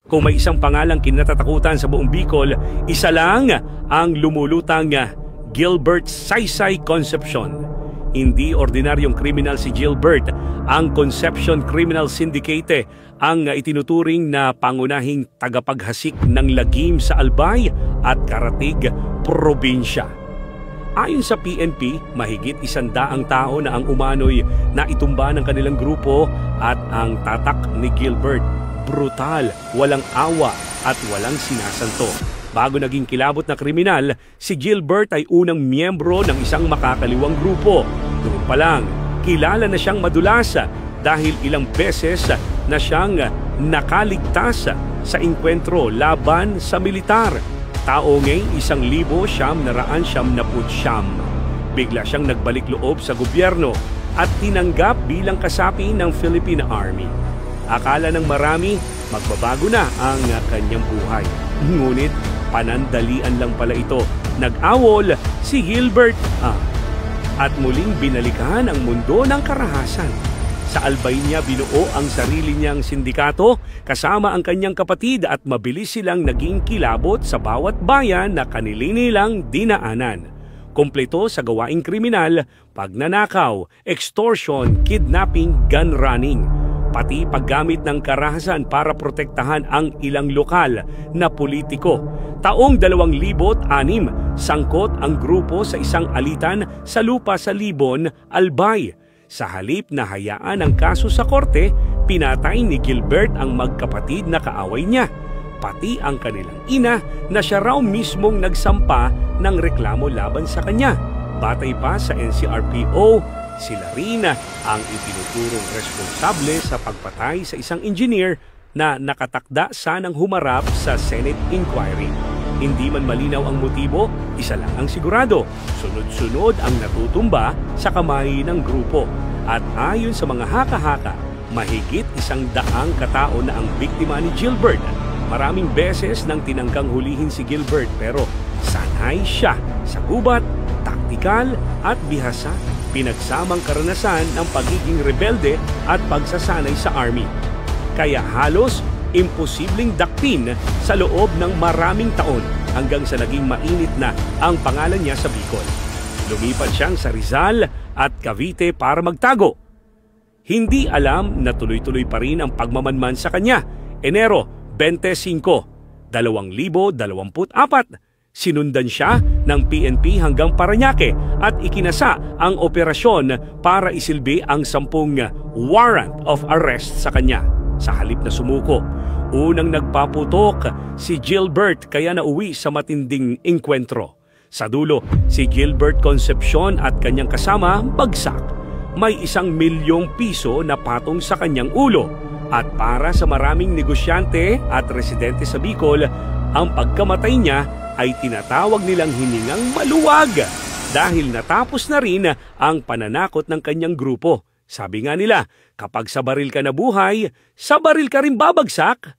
Kung may isang pangalang kinatatakutan sa buong Bicol, isa lang ang lumulutang Gilbert Saysay Concepcion. Hindi ordinaryong kriminal si Gilbert. Ang Concepcion Criminal Syndicate ang itinuturing na pangunahing tagapaghasik ng lagim sa Albay at Karatig, probinsya. Ayon sa PNP, mahigit 100 tao na ang umano'y naitumba ng kanilang grupo at ang tatak ni Gilbert, brutal, walang awa at walang sinasanto. Bago naging kilabot na kriminal, si Gilbert ay unang miyembro ng isang makakaliwang grupo. Doon pa lang, kilala na siyang madulas dahil ilang beses na siyang nakaligtas sa engkwentro laban sa militar. Taongay 1,979. Bigla siyang nagbalik loob sa gobyerno at tinanggap bilang kasapi ng Philippine Army. Akala ng marami, magbabago na ang kanyang buhay. Ngunit panandalian lang pala ito. Nag-awol si Gilbert at muling binalikan ang mundo ng karahasan. Sa Albay niya binuo ang sarili niyang sindikato kasama ang kanyang kapatid at mabilis silang naging kilabot sa bawat bayan na kanili-nilang dinaanan. Kompleto sa gawaing kriminal, pagnanakaw, extortion, kidnapping, gun running, pati paggamit ng karahasan para protektahan ang ilang lokal na politiko. Taong 2006, sangkot ang grupo sa isang alitan sa lupa sa Libon, Albay. Sa halip na hayaan ang kaso sa korte, pinatay ni Gilbert ang magkapatid na kaaway niya, pati ang kanilang ina na siya raw mismong nagsampa ng reklamo laban sa kanya. Batay pa sa NCRPO, sila rin ang itinuturong responsable sa pagpatay sa isang engineer na nakatakda sanang humarap sa Senate inquiry. Hindi man malinaw ang motibo, isa lang ang sigurado. Sunod-sunod ang natutumba sa kamay ng grupo. At ayon sa mga haka-haka, mahigit 100 katao na ang biktima ni Gilbert. Maraming beses nang tinangkang hulihin si Gilbert pero sanay siya sa gubat, taktikal at bihasa. Pinagsamang karanasan ng pagiging rebelde at pagsasanay sa army. Kaya halos imposibleng dakpin sa loob ng maraming taon hanggang sa naging mainit na ang pangalan niya sa Bicol. Lumipat siyang sa Rizal at Cavite para magtago. Hindi alam na tuloy-tuloy pa rin ang pagmamanman sa kanya. Enero 25, 2024, sinundan siya ng PNP hanggang Parañaque at ikinasa ang operasyon para isilbi ang 10 warrant of arrest sa kanya. Sa halip na sumuko, unang nagpaputok si Gilbert kaya nauwi sa matinding engkwentro. Sa dulo, si Gilbert Concepcion at kanyang kasama bagsak. May 1 milyong piso na patong sa kanyang ulo. At para sa maraming negosyante at residente sa Bicol, ang pagkamatay niya ay tinatawag nilang hiningang maluwag dahil natapos na rin ang pananakot ng kanyang grupo. Sabi nga nila, kapag sa baril ka nabuhay, sa baril ka rin babagsak.